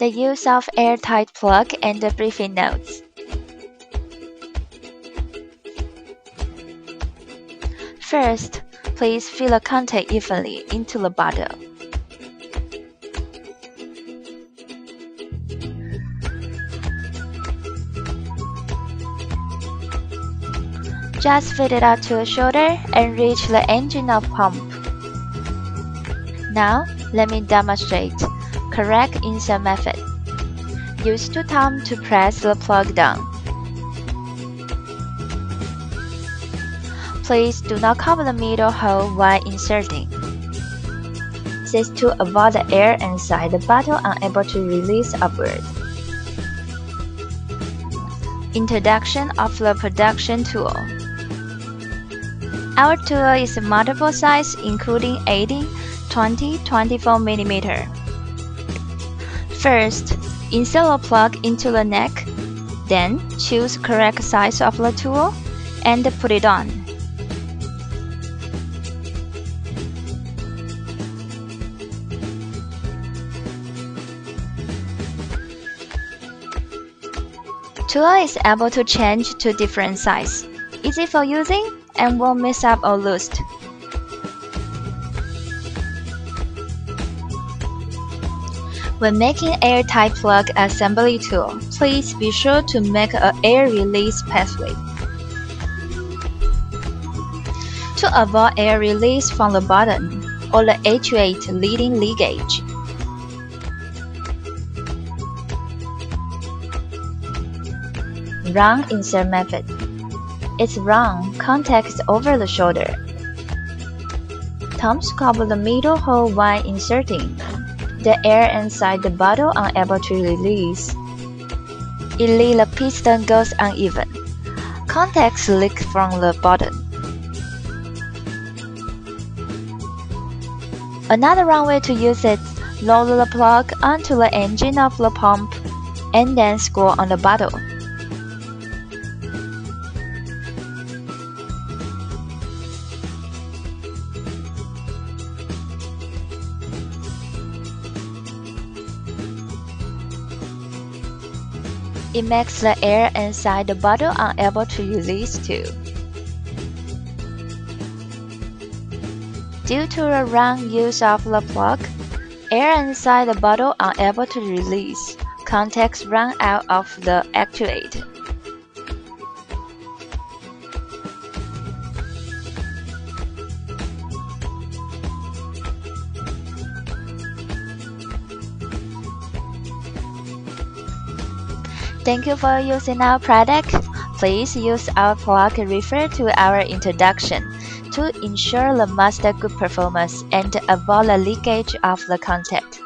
The use of airtight plug and the briefing notes. First, please fill the content evenly into the bottle. Just fit it out to the shoulder and reach the engine of pump. Now, let me demonstrate correct insert method. Use two thumbs to press the plug down. Please do not cover the middle hole while inserting. This is to avoid the air inside the bottle unable to release upward. Introduction of the production tool. Our tool is multiple size including 18, 20, 24 mm. First, insert the plug into the neck, then choose correct size of the tool and put it on. Tool is able to change to different size, easy for using and won't mess up or loose. When making airtight plug assembly tool, please be sure to make an air release pathway. To avoid air release from the bottom or the actuate leading leakage. Round insert method. It's round, contact is over the shoulder. Thumbs cover the middle hole while inserting. The air inside the bottle unable to release. Easily the piston goes uneven. Contacts leak from the bottom. Another wrong way to use it, lower the plug onto the engine of the pump and then screw on the bottle. It makes the air inside the bottle unable to release too. Due to the wrong use of the plug, air inside the bottle unable to release, contacts run out of the actuator. Thank you for using our product. Please use our plug refer to our introduction to ensure the master good performance and avoid the leakage of the contact.